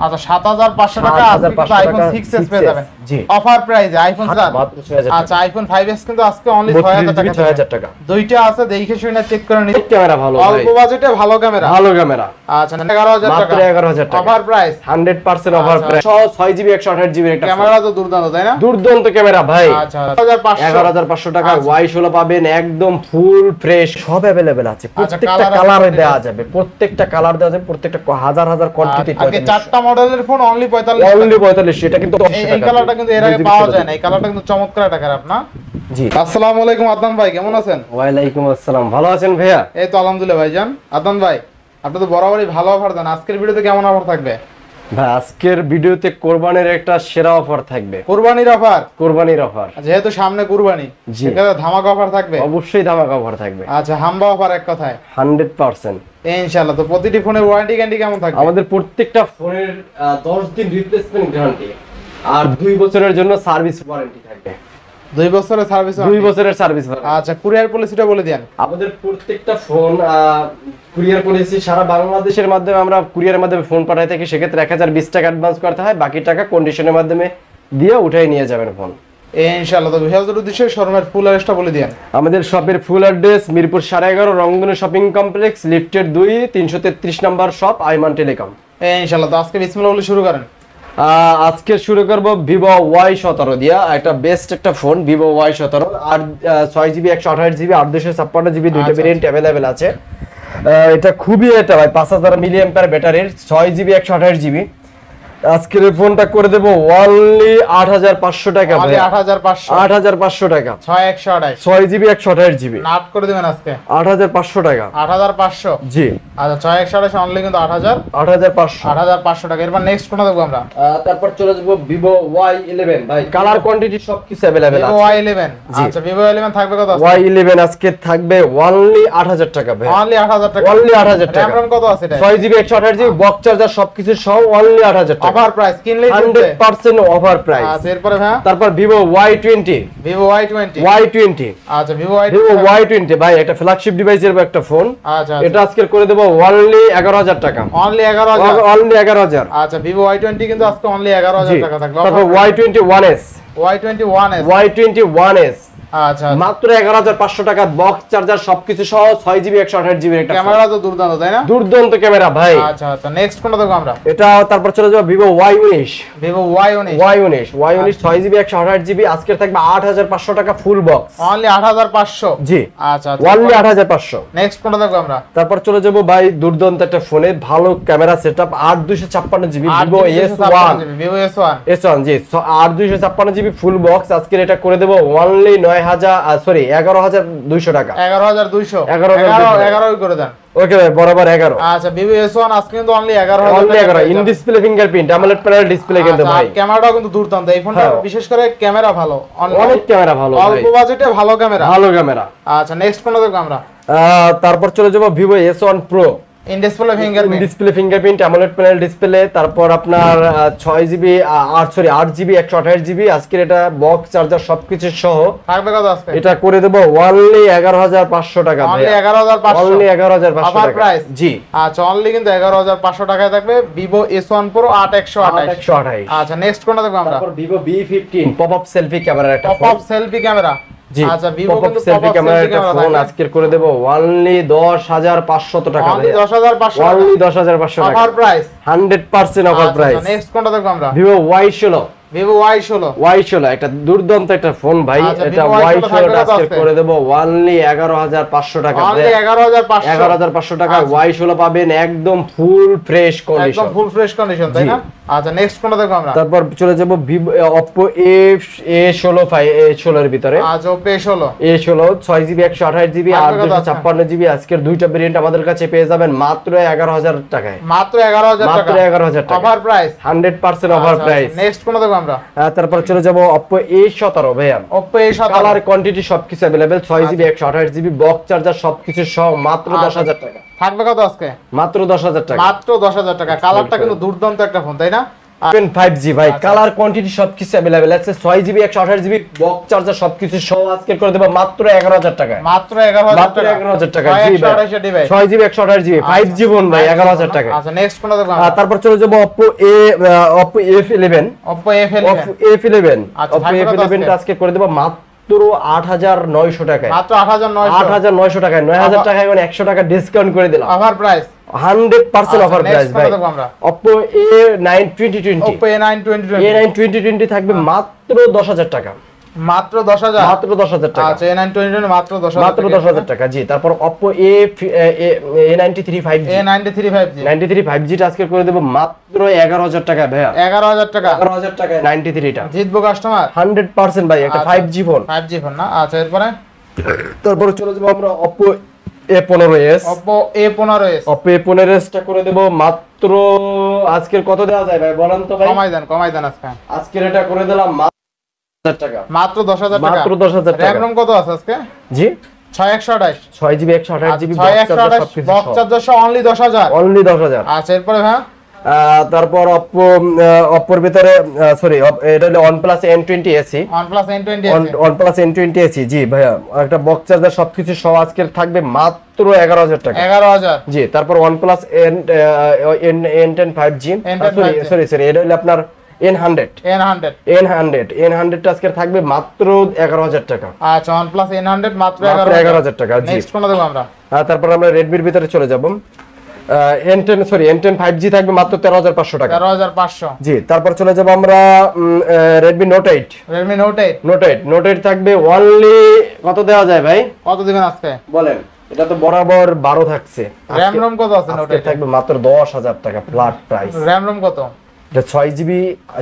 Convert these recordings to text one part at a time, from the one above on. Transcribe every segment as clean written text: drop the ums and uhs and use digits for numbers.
আচ্ছা 7500 টাকা আজকে আইফোন 6s পেয়ে যাবেন অফার প্রাইসে আইফোন 7 মাত্র 6000 আচ্ছা আইফোন 5s কিন্তু আজকে অনলি 6000 টাকা দুইটা আছে দেখে শুনে চেক করে নিন ক্যামেরা ভালো ভাই অল্প বাজেটে ভালো ক্যামেরা আচ্ছা 11000 টাকা মাত্র 11000 টাকা offer price 100% offer price 6GB 128GB একটা ক্যামেরা তো দুর্দান্ত তাই না দুর্দান্ত ক্যামেরা ভাই আচ্ছা 11500 টাকা Y16 পাবেন একদম ফুল ফ্রেশ সব अवेलेबल আছে প্রত্যেকটা কালারে দেওয়া যাবে প্রত্যেকটা কালার দেওয়া যাবে প্রত্যেকটা হাজার হাজার কোয়ান্টিটি আগে চারটা মডেলের ফোন অনলি 45 এটা কিন্তু এই কালারটা কিন্তু এর আগে পাওয়া যায় না এই কালারটা কিন্তু চমৎকার একটা কালার না জি আসসালামু আলাইকুম আদনান ভাই কেমন আছেন ওয়া আলাইকুম আসসালাম ভালো আছেন ভাইয়া এই তো আলহামদুলিল্লাহ ভাইজান আদনান ভাই আপনি তো বরাবরই ভালো অফার দেন আজকের ভিডিওতে কেমন অফার থাকবে ভাই আজকের ভিডিওতে কোরবানির একটা সেরা অফার থাকবে কুরবানির অফার যেহেতু সামনে কুরবানি সেখানে ধামাকা অফার থাকবে অবশ্যই ধামাকা অফার থাকবে আচ্ছা হাম্বা অফার এক কথায় 100% ইনশাআল্লাহ তো প্রতিটি ফোনের ওয়ারেন্টি গ্যারান্টি কেমন থাকবে আমাদের প্রত্যেকটা ফোনের 10 দিন রিপ্লেসমেন্ট গ্যারান্টি আর 2 বছরের জন্য সার্ভিস ওয়ারেন্টি থাকবে 2 বছরের সার্ভিস 2 বছরের সার্ভিস আচ্ছা কুরিয়ার পলিসিটা বলে দেন আমাদের প্রত্যেকটা ফোন কুরিয়ার পলিসি সারা বাংলাদেশের মাধ্যমে আমরা কুরিয়ারের মাধ্যমে ফোন পাঠাই থাকি সেক্ষেত্রে 1020 টাকা অ্যাডভান্স করতে হয় বাকি টাকা কন্ডিশনের মাধ্যমে দিয়ে উঠাই নিয়ে যাবেন ফোন ইনশাআল্লাহ তো ভিউয়ারদের উদ্দেশ্যে শোরুমের ফুল অ্যাড্রেসটা বলে দেন আমাদের শপের ফুল অ্যাড্রেস মিরপুর 11.5 রংধনু শপিং কমপ্লেক্স লিফটের 2 333 নাম্বার শপ আইমান টেলিকম ইনশাআল্লাহ তো আজকে বিসমিল্লাহ বলে শুরু করেন আজকে শুরু করব Vivo Y17 দিয়া একটা বেস্ট একটা ফোন Vivo Y17 আর 6GB 128GB 856GB দুইটা ভেরিয়েন্ট अवेलेबल আছে এটা খুবই এটা ভাই 5000 মিলিঅ্যাম্পিয়ার ব্যাটারির 6GB 128GB আজকের ফোনটা করে দেব অনলি 8500 টাকা ভাই 8500 টাকা 6128 6GB 128GB নাট করে দিবেন আজকে 8500 টাকা 8500 জি আচ্ছা 6128 অনলি কিন্তু 8500 টাকা এরপর নেক্সট কোনটা দেখব আমরা তারপর চলে যাব Vivo Y11 ভাই কালার কোয়ান্টিটি সবকিছু अवेलेबल আছে Vivo Y11 আচ্ছা Vivo Y11 থাকবে কত আছে Y11 আজকে থাকবে অনলি 8000 টাকা ভাই অনলি 8000 টাকা অনলি 8000 টাকা RAM কত আছে এটা 6GB 128GB বক্স চার্জার সবকিছু সহ অনলি 8000 টাকা অফার প্রাইস কিনলেই 100% অফার প্রাইস আচ্ছা এরপর ভাই তারপর Vivo Y20 Y20 আচ্ছা Vivo Y20 ভাই একটা ফ্ল্যাগশিপ ডিভাইসের একটা ফোন আচ্ছা এটা আজকে করে দেব অনলি 11000 টাকা অনলি 11000 অনলি 11000 আচ্ছা Vivo Y20 কিন্তু আজকে অনলি 11000 টাকা থাকবে তারপর Y21s Y21s আচ্ছা মাত্র 11500 টাকা বক্স চার্জার সবকিছু সহ 6GB 128GB একটা ক্যামেরা তো দুর্দান্ত তাই না দুর্দান্ত ক্যামেরা ভাই আচ্ছা আচ্ছা নেক্সট কোনটা দেখব আমরা এটা তারপর চলে যাব Vivo Y19 Y19 6GB 128GB আজকে থাকবে 8500 টাকা ফুল বক্স অনলি 8500 জি আচ্ছা অনলি 8500 নেক্সট কোনটা দেখব আমরা তারপর চলে যাব ভাই দুর্দান্ত একটা ফোনে ভালো camera setup 8256GB Vivo S1 জি 8256GB ফুল বক্স আজকে এটা করে দেব অনলি 11200 টাকা 11200 করে দেন ওকে ভাই বরাবর 11 আচ্ছা Vivo S1 আজকে কিন্তু only 11000 only 11 in display fingerprint AMOLED panel display কিন্তু ভাই ক্যামেরাটাও কিন্তু দুর্দান্ত এই ফোনটা বিশেষ করে ক্যামেরা ভালো অনেক ক্যামেরা ভালো ভাই অল্প বাজেটে ভালো ক্যামেরা আচ্ছা নেক্সট কোনটা দেখব আমরা তারপর চলে যাব Vivo S1 Pro in display fingerprint AMOLED panel display তারপর আপনার 6GB 8GB 128GB আজকে এটা বক্স চার্জার সবকিছু সহ থাকবে কত আজকে এটা করে দেব অনলি 11500 টাকা ভাই অনলি 11500 টাকা প্রাইস জি আচ্ছা অনলি কিন্তু 11500 টাকায় থাকবে Vivo S1 Pro 8128 আচ্ছা নেক্সট কোনটা দেখব আমরা তারপর Vivo B15 pop up selfie ক্যামেরার একটা পপ আপ সেলফি ক্যামেরা জি আচ্ছা Vivo পপ আপ সেলফি ক্যামেরার একটা ফোন আজকে করে দেব অনলি 10500 টাকা অনলি 10500 অনলি 10500 টাকা offer price 100% offer price next কোনটা দেখব আমরা Vivo Y16 Y16 একটা দুর্দান্ত একটা ফোন ভাই এটা Y16 আজকে করে দেব অনলি 11500 টাকা অনলি 11500 টাকা Y16 পাবেন একদম ফুল ফ্রেশ কন্ডিশন তাই না আচ্ছা নেক্সট কোনটা দেখব আমরা তারপর চলে যাব Oppo A16 এর ভিতরে আচ্ছা Oppo A16 6GB 128GB 856GB আজকের দুইটা ভেরিয়েন্ট আমাদের কাছে পেয়ে যাবেন মাত্র 11000 টাকায় মাত্র 11000 টাকা offer price 100% offer price next কোনটা দেখব আমরা তারপর চলে যাব Oppo A17 ভাইয়া Oppo A17 কালার কোয়ান্টিটি সবকিছু available 6GB 128GB box charger সবকিছু সহ মাত্র 10000 টাকা থাকবে কত আজকে মাত্র 10000 টাকা মাত্র 10000 টাকা কালারটা কিন্তু দুর্দান্ত একটা ফোন তাই না 5G ভাই, কালার কোয়ান্টিটি সবকিছু अवेलेबल আছে। 6GB 128GB বক্স চার্জার সবকিছু সহ আজকে করে দেব মাত্র 11000 টাকায়। মাত্র 11000 টাকা। 11000 টাকা জি ভাই। 6GB 128GB 5G ফোন ভাই 11000 টাকা। আচ্ছা নেক্সট কোনটা দেখব? তারপর চলে যাব Oppo F11। Oppo F11। Oppo F11 টা আজকে করে দেব মাত্র 8900 টাকায়। মাত্র 8900। 8900 টাকায়, 9000 টাকায় মানে 100 টাকা ডিসকাউন্ট করে দিলাম। অফার প্রাইস 100% অফার প্রাইস ভাই। Oppo A9 2020। Oppo A9 2020। A9 2020 থাকবে মাত্র 10000 টাকা। মাত্র 10000। মাত্র 10000 টাকা। আচ্ছা A9 2020 মাত্র 10000। মাত্র 10000 টাকা জি। তারপর Oppo A93 5G। A93 5G। 93 5G টা আজকে করে দেব মাত্র 11000 টাকা ভাইয়া। 11000 টাকা। 11000 টাকায় 93 টা। জিতবো কাস্টমার 100% ভাই, একটা 5G ফোন। 5G ফোন না? আচ্ছা এরপরে তারপরে চলে যাব আমরা Oppo A15s। Oppo A15s। Oppo A15s টা করে দেব মাত্র আজকের কত দেওয়া যায় ভাই বলেন তো ভাই? কমাই দেন আজকে। আজকের এটা করে দিলাম মাত্র 10000 টাকা। মাত্র 10000 টাকা। মাত্র 10000 টাকা। RAM ROM কত আছে আজকে? জি 6128। 6GB 128GB বক্স 6128 চার্জার সবকিছু বক্স চার্জার অনলি 10000। অনলি 10000। আচ্ছা এরপরে ভাই তারপর Oppo এর ভিতরে সরি এটা হলো OnePlus N20 SE। OnePlus N20 OnePlus N20 SE জি ভাইয়া, একটা বক্স চার্জার সবকিছু সহ আজকের থাকবে মাত্র 11000 টাকা। 11000 জি। তারপর OnePlus N10 5G সরি এটা হলো আপনার N100 টা আজকে থাকবে মাত্র 11000 টাকা। আচ্ছা OnePlus N100 মাত্র 11000 টাকা জি। নেক্সট কোনটা দেখব আমরা? তারপর আমরা Redmi এর ভিতরে চলে যাব। N10 5G থাকবে মাত্র 13500 টাকা। 13500 জি। তারপর চলে যাব আমরা Redmi Note 8। Note 8 থাকবে অনলি কত দেওয়া যায় ভাই? কত দিবেন আজকে বলেন? এটা তো বরাবর 12 থাকছে। RAM ROM কত আছে Note 8 থাকবে মাত্র 10000 টাকা ফ্ল্যাট প্রাইস। RAM ROM কত? এটা 6GB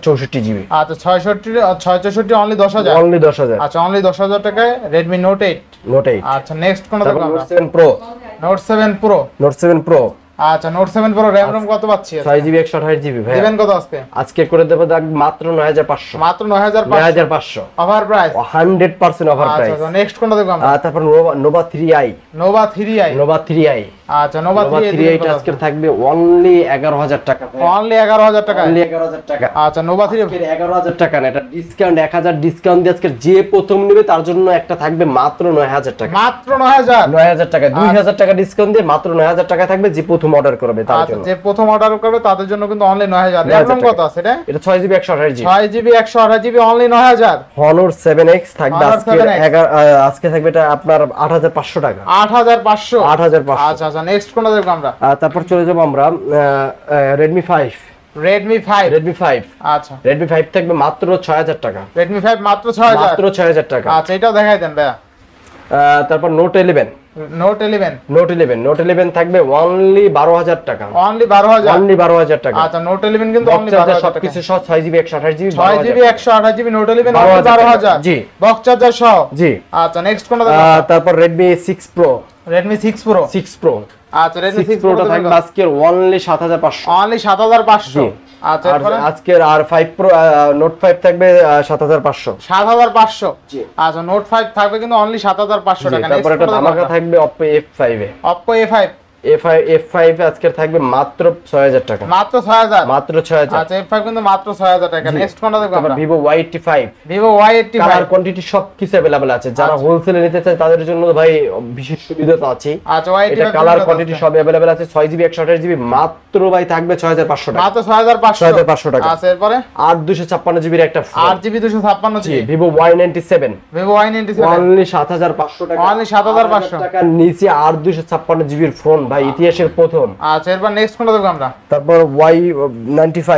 64GB। আচ্ছা 664 অনলি 10000। অনলি 10000। আচ্ছা অনলি 10000 টাকায় Redmi Note 8। আচ্ছা নেক্সট কোনটা দেখব আমরা? Note 7 Pro। Note 7 Pro আচ্ছা Note 7 Pro RAM ROM কত পাচ্ছি? 6GB 128GB ভাই। দিবেন কত আজকে? আজকে করে দেব মাত্র 9500। মাত্র 9500 অফার প্রাইস। 100% offer price. আচ্ছা নেক্সট কোনটা দেখব আমরা? তারপর Nova 3i। আচ্ছা Nova 3i টা আজকে থাকবে অনলি 11000 টাকা। অনলি 11000 টাকা। আচ্ছা Nova 3 আজকে 11000 টাকা না, এটা ডিসকাউন্ট 1000 ডিসকাউন্ট দিয়ে আজকে যে প্রথম নেবে তার জন্য একটা থাকবে মাত্র 9000 টাকা। মাত্র 9000 টাকা। 2000 টাকা ডিসকাউন্ট দিয়ে মাত্র 9000 টাকা থাকবে যে প্রথম অর্ডার করবে তার জন্য। যে প্রথম অর্ডার করবে তাদের জন্য কিন্তু অনলি 9000। RAM ROM কত আছে এটা? এটা 6GB 128GB। 6GB 128GB only 9000। Honor 7X থাকবে আজকে থাকবে এটা আপনার 8500 টাকা। 8500। আচ্ছা নেক্সট কোনটা দেখব আমরা? তারপর চলে যাব আমরা Redmi 5। আচ্ছা Redmi 5 থাকবে মাত্র 6000 টাকা। Redmi 5 মাত্র 6000 টাকা। আচ্ছা এটাও দেখাই দেন ভাইয়া। তারপর Note 11 থাকবে অনলি 12000 টাকা। অনলি 12000 টাকা। আচ্ছা Note 11 কিন্তু অনলি 12000 টাকা। সবকিছু সহ 6GB 128GB 6GB Note 11 only 12000 জি। বক্স চার্জার সহ জি। আচ্ছা নেক্সট কোনটা দেখব? তারপর Redmi 6 Pro। আচ্ছা Redmi 6 Pro টা থাকবে আজকে অনলি 7500। অনলি 7500। আচ্ছা এরপরে আজকের আর 5 Pro Note 5 থাকবে 7500। জি। আচ্ছা Note 5 থাকবে কিন্তু অনলি 7500 টাকা। তারপর একটা ধামাকা থাকবে Oppo F5 এ। F5 আজকে থাকবে মাত্র 6000 টাকা। মাত্র 6000। আচ্ছা F5 কিন্তু মাত্র 6000 টাকা। নেক্সট কোনটা দেখব আমরা? Vivo Y85। কালার কোয়ান্টিটি সবকিছু अवेलेबल আছে। যারা হোলসেলে নিতে চায় তাদের জন্য ভাই বিশেষ সুবিধা তো আছে। আচ্ছা Y85 এটা কালার কোয়ান্টিটি সব अवेलेबल আছে। 6GB 128GB মাত্র ভাই থাকবে 6500 টাকা। মাত্র 6500 টাকা। আচ্ছা এরপরে 8256GB এর একটা phone. 8GB 256GB Vivo Y97 only 7500 টাকা। অনলি 7500 টাকা নিচে 8256GB এর ফোন ভাই, ইতিহাসের প্রথম। আচ্ছা এরপর নেক্সট কোনটা দেখব আমরা? তারপর Y95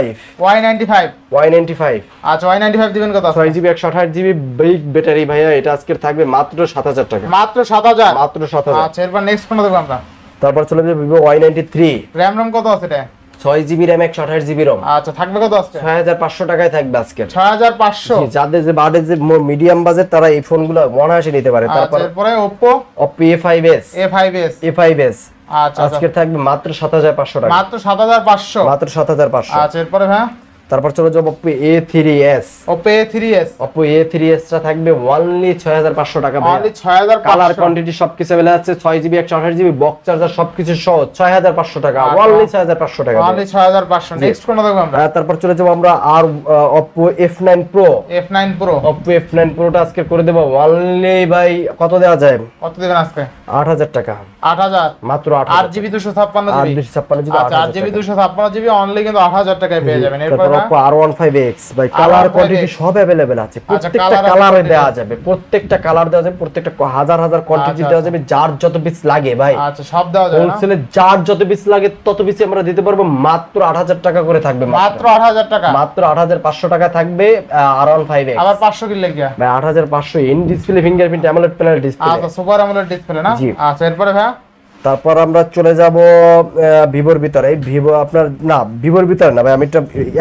আচ্ছা Y95 দিবেন কত? 6GB 128GB বিগ ব্যাটারি ভাইয়া, এটা আজকে থাকবে মাত্র 7000 টাকা। মাত্র 7000। আচ্ছা এরপর নেক্সট কোনটা দেখব আমরা? তারপর চলে যাবে Vivo Y93। RAM ROM কত আছে এটা? 6GB RAM 128GB ROM। আচ্ছা থাকবে কত আজকে? 6500 টাকায় থাকবে আজকে। 6500। যাদের যে বাজেট যে মিডিয়াম বাজেট তারা এই ফোনগুলো অনায়াসে নিতে পারে। তারপর এরপরে Oppo A5s। আচ্ছা আজকে থাকবে মাত্র 7500 টাকা। মাত্র 7500। আচ্ছা এরপরে ভাই তারপর চলে যাব Oppo A3s। Oppo A3s, Oppo A3s টা থাকবে অনলি 6500 টাকা ভাই। অনলি 6500, কালার কোয়ান্টিটি সবকিছু अवेलेबल আছে, 6GB 128GB বক্স চার্জার সবকিছু সহ 6500 টাকা, অনলি 6500 টাকা, অনলি 6500। নেক্সট কোন দেখব আমরা? তারপর চলে যাব আমরা আর Oppo F9 Pro। F9 Pro, Oppo F9 Pro টা আজকে করে দেব অনলি ভাই, কত দেওয়া যায়? কত দিবেন আজকে? 8000 টাকা, 8000 মাত্র 8000। 8GB 256GB, 256GB, আচ্ছা 8GB 256GB অনলি কিন্তু 8000 টাকায় পেয়ে যাবেন। এরপর তারপর Oppo R15X ভাই, কালার কোয়ান্টিটি সব अवेलेबल আছে, প্রত্যেকটা কালারে দেওয়া যাবে, প্রত্যেকটা কালার দেওয়া যাবে, প্রত্যেকটা হাজার হাজার কোয়ান্টিটি দেওয়া যাবে, যার যত পিস লাগে ভাই। আচ্ছা সব দেওয়া যাবে না? হোলসেলে যার যত পিস লাগে তত পিস আমরা দিতে পারবো, মাত্র 8000 টাকা করে থাকবে, মাত্র 8000 টাকা, মাত্র 8500 টাকা থাকবে R15X। আবার 500 কি লাগিয়া ভাই 8500 in display fingerprint AMOLED panel display. আচ্ছা সুপার অ্যামোলেড ডিসপ্লে না? আচ্ছা এরপরে ভাই তারপর আমরা চলে যাব ভিভোর ভিতরে। ভিভো আপনার না, ভিভোর ভিতরে না ভাই, আমি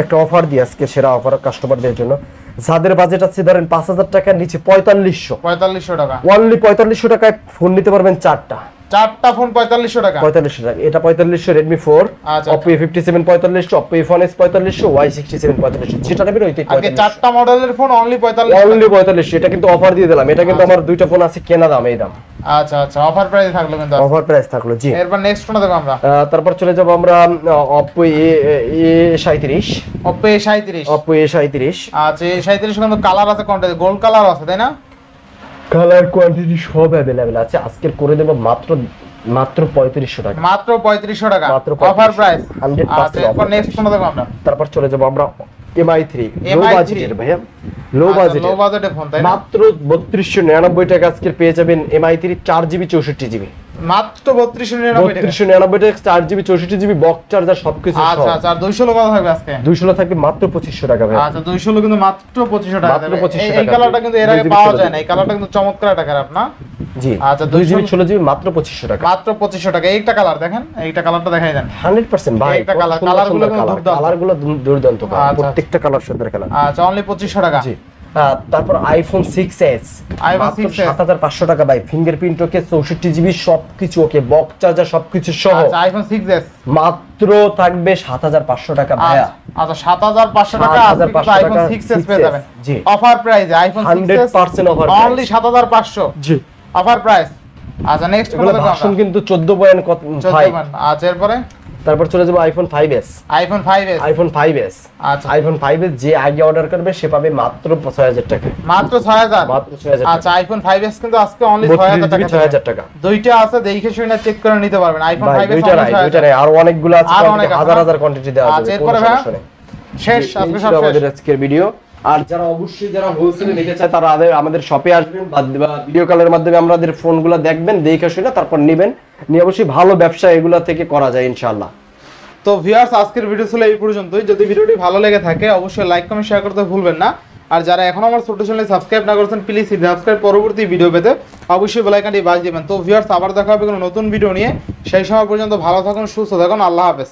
একটা অফার দিই আজকে, সেরা অফার কাস্টমারদের জন্য। যাদের বাজেট আছে ধরেন 5000 টাকার নিচে 4500 টাকা, অনলি 4500 টাকায় ফোন নিতে পারবেন চারটা ফোন 4500 টাকা। 4500 টাকা, এটা 4500 Redmi 4, আচ্ছা Oppo A57 4500, Oppo A1s 4500, Y67 4500, যেটা নেবেন ওইটাই আগে 4500। চারটা মডেলের ফোন অনলি 4500, অনলি 4500। এটা কিন্তু অফার দিয়ে দিলাম, এটা কিন্তু আমার দুইটা ফোন আছে কেনা দাম, এই দাম। আচ্ছা আচ্ছা অফার প্রাইস থাকলো কিন্তু, অফার প্রাইস থাকলো জি। এরপর নেক্সট কোন দেখব আমরা? তারপর চলে যাব আমরা Oppo A37। Oppo A37, Oppo A37, আচ্ছা A37 কিন্তু কালার আছে, কোনটা গোল্ড কালার আছে তাই না? কালার কোয়ান্টিটি সব अवेलेबल আছে, আজকে করে দেব মাত্র 3500 টাকা, মাত্র 3500 টাকা মাত্র অফার প্রাইস। 100% আচ্ছা এরপর নেক্সট কোন দেখব আমরা? তারপর চলে যাব আমরা MI3, লো বাজেটের ভাইয়া, লো লো বাজেটের ফোন তাই না? মাত্র 3299 টাকা আজকে পেয়ে যাবেন MI3 4GB 64GB, মাত্র 3299 টাকা, 3299 টাকা 4GB 64GB বক্স চার্জার সবকিছু সহ। আচ্ছা আচ্ছা আর 200 কত থাকবে আজকে? 200 থাকবে মাত্র 2500 টাকা ভাই। আচ্ছা 200 কিন্তু মাত্র 2500 টাকা, মাত্র 2500 এই টাকা। কালারটা কিন্তু এর আগে পাওয়া যায় না, এই কালারটা কিন্তু চমৎকার একটা কালার না? জি আচ্ছা 2GB 16GB মাত্র 2500 টাকা, মাত্র 2500 টাকা। এইটা কালার দেখেন, এইটা কালারটা দেখাই দেন। 100% ভাই, এইটা কালারগুলো কালারগুলো দুর্দান্ত, প্রত্যেকটা কালার সুন্দর কালার। আচ্ছা অনলি 2500 টাকা। জি তারপর আইফোন 6s, iPhone 6s 7500 টাকা ভাই, ফিঙ্গারপ্রিন্ট ওকে, 64GB সবকিছু ওকে, বক্স চার্জার সবকিছু সহ। আচ্ছা iPhone 6s মাত্র থাকবে 7500 টাকা ভাইয়া। আচ্ছা 7500 টাকা আজকে কিন্তু iPhone 6s পেয়ে যাবেন। জি অফার প্রাইসে iPhone 6s 100% অফার, অনলি 7500 জি অফার প্রাইস। আচ্ছা নেক্সট কোন দেখব ভার্সন আমরা? কিন্তু 14 পয়েন্ট ভাই। আচ্ছা এরপরে তারপর চলে যাব iPhone 5s। iPhone 5s, iPhone 5s, আচ্ছা আইফোন 5s যে আগে অর্ডার করবে সে পাবে মাত্র 6000 টাকা, মাত্র 6000, মাত্র 6000 টাকা। আচ্ছা iPhone 5s কিন্তু আজকে অনলি 6000 টাকা, 6000 টাকা। দুইটা আছে, দেখে শুনে চেক করে নিতে পারবেন। iPhone 5s দুইটা নাই, আর অনেকগুলো আছে, হাজার হাজার কোয়ান্টিটি দেওয়া যাবে। আচ্ছা এরপরে ভাই শেষ, আজকে সব শেষ আমাদের আজকের ভিডিও। আর যারা অবশ্যই যারা হোলসেলে নিতে চায় তারা আমাদের শপে আসবেন বা ভিডিও কলের মাধ্যমে আমাদের ফোনগুলো দেখবেন, দেখে শুনে তারপর নেবেন, নিয়ে অবশ্যই ভালো ব্যবসা এগুলা থেকে করা যায় ইনশাআল্লাহ। তো ভিউয়ার্স আজকের ভিডিও ছিল এই পর্যন্তই। যদি ভিডিওটি ভালো লেগে থাকে অবশ্যই লাইক কমেন্ট শেয়ার করতে ভুলবেন না। আর যারা এখনো আমার ছোট চ্যানেলে সাবস্ক্রাইব না করেছেন প্লিজ সাবস্ক্রাইব, পরবর্তী ভিডিও পেতে অবশ্যই বেল আইকনটি বাজিয়ে দিবেন। তো ভিউয়ার্স আবার দেখা হবে কোনো নতুন ভিডিও নিয়ে, সেই সময় পর্যন্ত ভালো থাকুন, সুস্থ থাকুন, আল্লাহ হাফেজ।